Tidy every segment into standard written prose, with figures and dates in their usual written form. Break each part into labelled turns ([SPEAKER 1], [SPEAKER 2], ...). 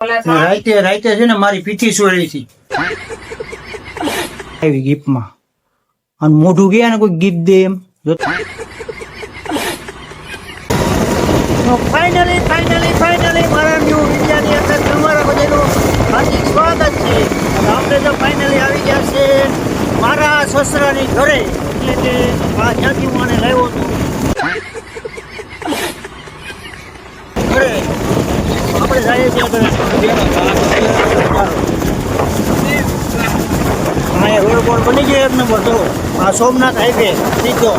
[SPEAKER 1] રાતે રાતે છે ને મારી પીઠી સોળી હતી આવી ગિફ્ટમાં અને મોઢું ગયા ને કોઈ ગિફ્ટ દે એમ ફાઇનલી મારા ન્યૂ વિડિયાની અંદર તમારા બધાનું હાર્દિક સ્વાગત છે. અને આપણે તો ફાઇનલી આવી ગયા છે મારા સસરાની ઘરે, એટલે કે આ જ્યાંથી હું આને લાવ્યો હતો ઘરે. આપણે જઈએ છીએ હા રોડ બોર્ડ બની ગયો એક નંબર. તો આ સોમનાથ હાઈવે સીધો.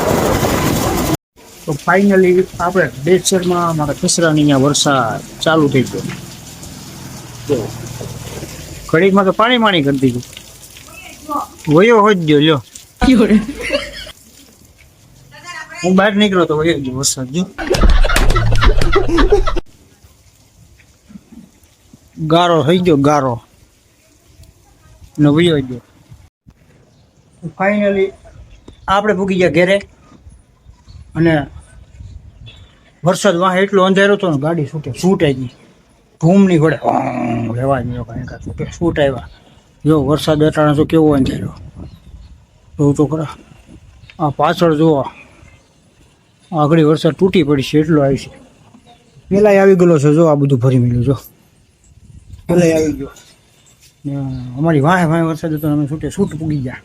[SPEAKER 1] તો ફાઇનલી આપણે ડેસરમાં મારા ખસરાની અહીંયા વરસાદ ચાલુ થઈ ગયો. તો ઘડીકમાં તો પાણી કરી દીધું. વયો હોય જ લ્યો. હું બહાર નીકળ્યો તો વયો ગયો વરસાદ. જો ગારો થઈ ગયો, ગારો ને વયો ગયો. ફાઇનલી આપણે પૂગી ગયા ઘેરે. અને વરસાદ વાહ એટલો અંધારો હતો ને ગાડી છૂટ આવી ગઈ. ધૂમ ની ઘોડે રહેવા ગયો કાંઈ છૂટ આવ્યા. જો વરસાદ અટાણા તો કેવો અંધારો જોઉં તો ખરા. આ પાછળ જુઓ આગળ વરસાદ તૂટી પડી છે એટલો આવી છે. પેલા આવી ગયેલો છે. જો આ બધું ભરી મળ્યું. જો પેલા આવી ગયો. અમારી વાહે વરસાદ હતો અમે છૂટ પૂગી ગયા.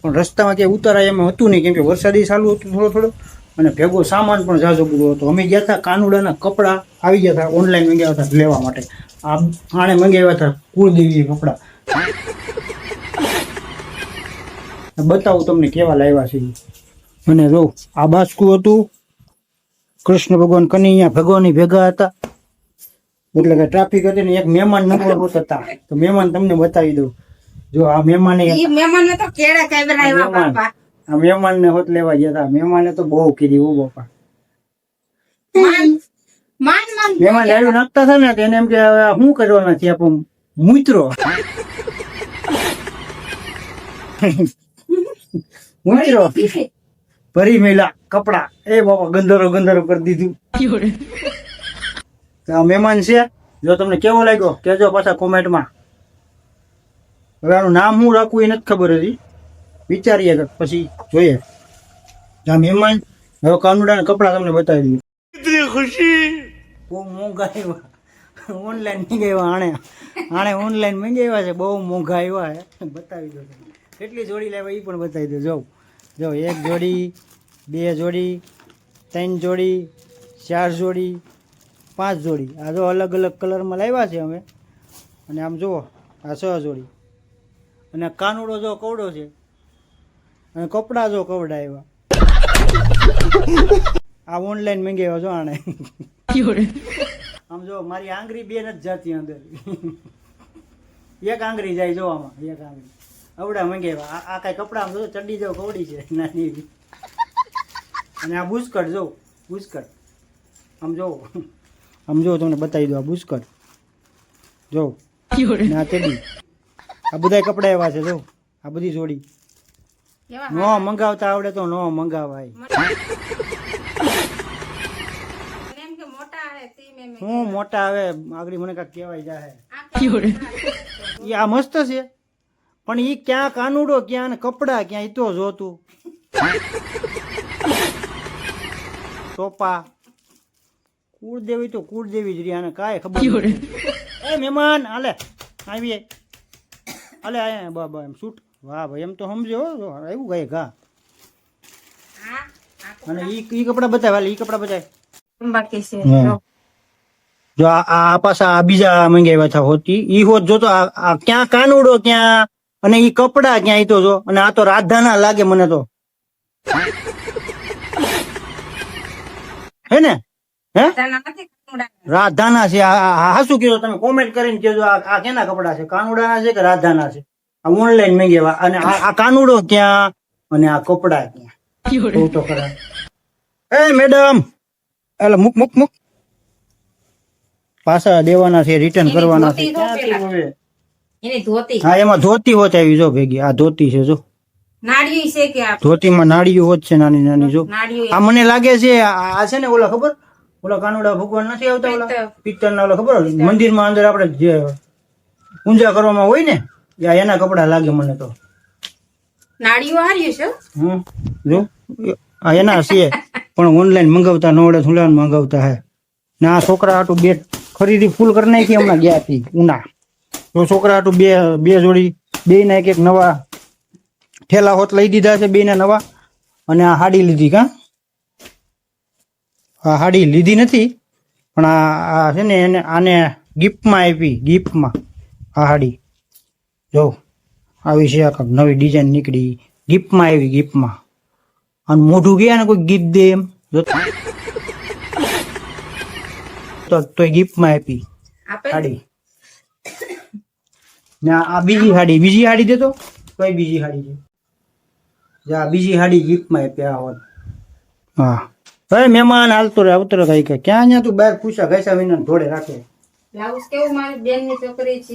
[SPEAKER 1] પણ રસ્તામાં ક્યાંય ઉતારાય એમાં હતું નહીં, કેમ કે વરસાદી ચાલુ હતું થોડો અને ભેગો સામાન પણ ઝાઝો બધો હતો. અમે ગયા હતા કાનુડાના કપડાં આવી ગયા હતા, ઓનલાઈન મંગાવ્યા હતા લેવા માટે. આ આણે મંગાવ્યા હતા કુળદેવી કપડાં. બતાવું તમને કેવા લાવ્યા છે. અને જો આ બાસકું હતું, કૃષ્ણ ભગવાન કનૈયા ભગવાનની ભેગા હતા. એટલે કે ટ્રાફિક હતી ને એક મહેમાન નંબર હતા. તો મહેમાન તમને બતાવી દઉં. જો આ મહેમાને આ મહેમાનને હોત લેવા ગયા હતા. મહેમાને તો બહુ કીધી હો બાપા. મહેમાન લાડુ નાખતા હતા ને એને એમ કે શું કરવાના છે આપણે મૂતરો ભરી મેલા કપડા. એ બાપા ગંધારો કરી દીધું. આ મહેમાન છે. જો તમને કેવો લાગ્યો કેજો પાછા કોમેન્ટમાં. હવે આનું નામ શું રાખવું એ નથી ખબર હતી. વિચારીએ પછી જોઈએ. આ મહેમાન હવે કાનુડાના કપડા તમને બતાવી દઉં. ખુશી બહુ મોંઘા આવ્યા. ઓનલાઈન મંગાવ્યા. આણે ઓનલાઈન મંગાવ્યા છે. બહુ મોંઘા આવ્યા. બતાવી દો કેટલી જોડી લેવા એ પણ બતાવી દો. જો એક જોડી, 2 જોડી, 3 જોડી, 4 જોડી, 5 જોડી. આ જો અલગ અલગ કલરમાં લાવ્યા છે અમે. અને આમ જુઓ આ 6 જોડી. અને કાનુડો જો કવડો છે અને કપડા જો કવડા આવ્યા. આ ઓનલાઈન મંગાવ્યો છો આણે. આમ જો મારી આંગળી 2 નથી જાતી અંદર. એક આંગળી જાય જો આમાં. એક આંગળી અવડા મંગાવ્યા. આ કઈ કપડા આમ જો ચડ્ડી જો કવડી છે નાની. અને આ બુસ્કટ જો બુસ્કટ આમ જો તમને બતાવી દો. આ બુસ્કટ જો આ ચડ્ડી. આ બધા કપડા એવા છે. જો આ બધી જોડી. નો મંગાવતા આવડે તો નો મંગાવાય. હું મોટા આવે આગળ મને કાંઈક કહેવાય જાય. આ મસ્ત છે પણ ઈ ક્યાં કાનુડો ક્યાં ને કપડા ક્યાં ઈ તો જોતું. ટોપા કુળદેવી તો કુળદેવી જ રહી. આને કાંઈ ખબર. એ મહેમાન હાલે આવી અલે આયા બાબા એમ શૂટ. વાહ ભાઈ એમ તો સમજો આવ્યું ગયે ઘા. અને ઈ કપડા બતાવે. ઈ કપડા બતાવે બાકી છે. જો આ પાછા આ બીજા મંગાવ્યા હતા હોતી. ઈ હોત જો તો આ ક્યાં કાનુડો ક્યાં અને ઈ કપડા ક્યાં ઈ તો જો. અને આ તો રાધાના લાગે મને તો. હે ને હે રાધાના છે. આ શું કીધું તમે કોમેન્ટ કરીને કહેજો. આ કેના કપડા છે? કાનુડાના છે કે રાધાના છે? આ ઓનલાઈન મંગાવ્યા. અને આ કાનુડો ક્યાં અને આ કપડા ક્યાં તો ખરા. એ મેડમ એટલે મૂક પાછા દેવાના છે, રિટર્ન કરવાના છે. હા એમાં ધોતી હોત આવી જો ભેગી. આ ધોતી છે જો ધોતીમાં નાળિયું હોત છે નાની નાની. જો આ મને લાગે છે આ છે ને ઓલા ખબર ઓલા કાનુડા ભગવાન નથી આવતા ઓલા પિત્તળના ઓલા ખબર મંદિરમાં અંદર આપણે જે પૂજા કરવામાં હોય ને એના કપડા લાગે મને તો.
[SPEAKER 2] નાળીઓ હારી છે.
[SPEAKER 1] જો આ એના છે પણ ઓનલાઈન મંગાવતા નવડે થોડા મંગાવતા હે ને આ છોકરા હાટું બે ખરીદી ફૂલ કરી નાખી હમણાં ગયા હતી ઉના તો છોકરા હાટું બે જોડી બે ના એક નવા ઠેલા હોત લઈ દીધા છે બે ના નવા અને આ હાડી લીધી કા આ હાડી લીધી નથી પણ આ છે ને એને આને ગિફ્ટમાં આપી ગિફ્ટમાં આ હાડી જો આવી છે આ નવી ડિઝાઇન નીકળી ગિફ્ટમાં આવી ગિફ્ટમાં અને મોઢું ગયા ને કોઈ ગિફ્ટ દે એમ તો ગિફ્ટમાં આપી હાડી ને આ બીજી હાડી દેતો કઈ બીજી હાડી છે જા બીજી હાડી ગિફ્ટમાં આપી આ હોત હા હવે મહેમાન હાલતો રે આવતો રે કઈ કે ક્યાં ન્યા તું બહાર પૂછા ઘસા વિના ધોડે રાખે
[SPEAKER 2] બ્લાઉઝ કેવું મારી બેન ની છોકરી છે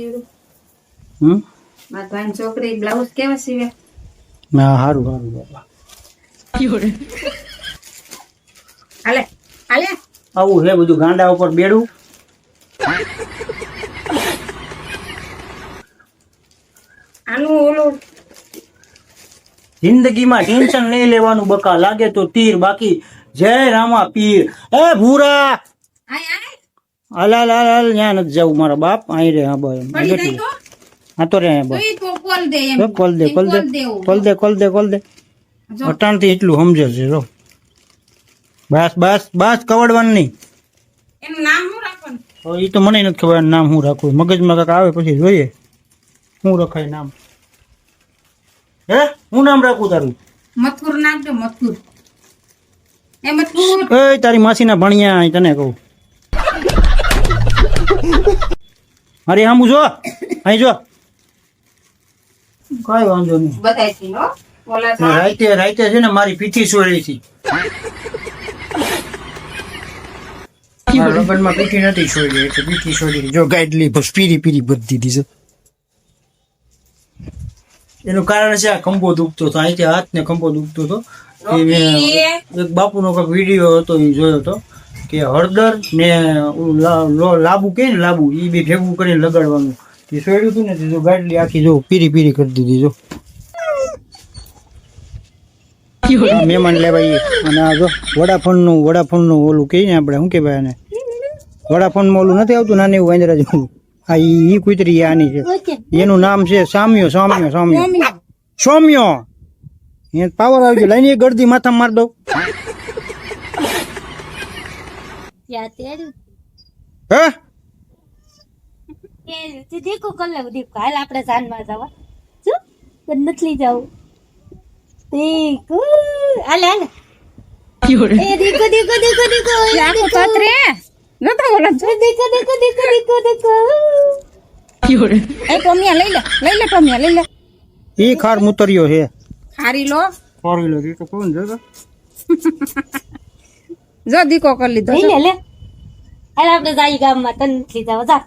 [SPEAKER 2] મારા ભાઈ છોકરી બ્લાઉઝ કેવા સીવે
[SPEAKER 1] ના હારું બાપા
[SPEAKER 2] હાલે હાલે
[SPEAKER 1] આવું છે બધું ગાંડા ઉપર બેડું
[SPEAKER 2] આનું ઓલું
[SPEAKER 1] જિંદગીમાં ટેન્શન નહીં લેવાનું બકા લાગે તો તીર બાકી જય રામા પીર એ ભૂરા હાલ હાલ હાલ હાલ ત્યાં નથી જવું મારા બાપ અહીં રે હા ભાઈ હા તો રે કોલ દે અટાણથી એટલું સમજે છે જો બસ બસ બસ કવડવાનું નહીં
[SPEAKER 2] એનું નામ શું રાખવાનું
[SPEAKER 1] એ તો મને નથી ખબર નામ શું રાખવું મગજમાં કાંક આવે પછી જોઈએ શું રખાય નામ હે હું નામ રાખું તારું
[SPEAKER 2] મથુર નાખજો મથુર એ મથુર
[SPEAKER 1] એ તારી માસીના ભણિયા અહીં તને કહું અરે આમ જો અહીં જો કઈ વાંધો નહીં
[SPEAKER 2] બતાઈ હો ઓલા
[SPEAKER 1] રાઈતે છે ને મારી પીઠી સોળી હતી લગ્નમાં પીઠી નથી સોળી એટલે પીઠી સોળી જો ગાઈડલી બસ પીરી બધી દીધી છે એનું કારણ છે આ ખંભો દુખતો હતો અહીંથી હાથ ને ખંભો દુખતો હતો એક બાપુનો કઈક વિડીયો હતો એ જોયો હતો કે હળદર ને લાબુ કે ને લાબુ એ બે ભેગું કરીને લગાડવાનું એ સોડ્યું હતું ને જો ગાડલી આખી જો પીરી કરી દીધી જો મહેમાન લેવાય અને આ જો વડાફોન નું ઓલું કહીએ ને આપણે શું કે ભાઈ આને વડાફોન માં ઓલું નથી આવતું નાની એવું વાંદરા જેવું હા ઈ કુતરી આની છે એનું નામ છે સૌમ્યો એ પાવર આવી ગયો લઈને ગળદી માથા માર દઉં
[SPEAKER 3] દીકો કર દીકો હાલ આપણે જાનમાં જવા શું નથી જવું દીકો હાલે હાલે એ દીકો આખો પત્રે નતો બોલા દીકો એ ટોમિયા લઈ લે ટોમિયા લઈ લે
[SPEAKER 1] ઈ ખાર મુતરિયો હે
[SPEAKER 2] ખારી લો
[SPEAKER 1] તો કોણ
[SPEAKER 2] જો દીકો કરી લીધો
[SPEAKER 3] લે હાલ આપણે જાય ગામમાં તને નથી જવા જા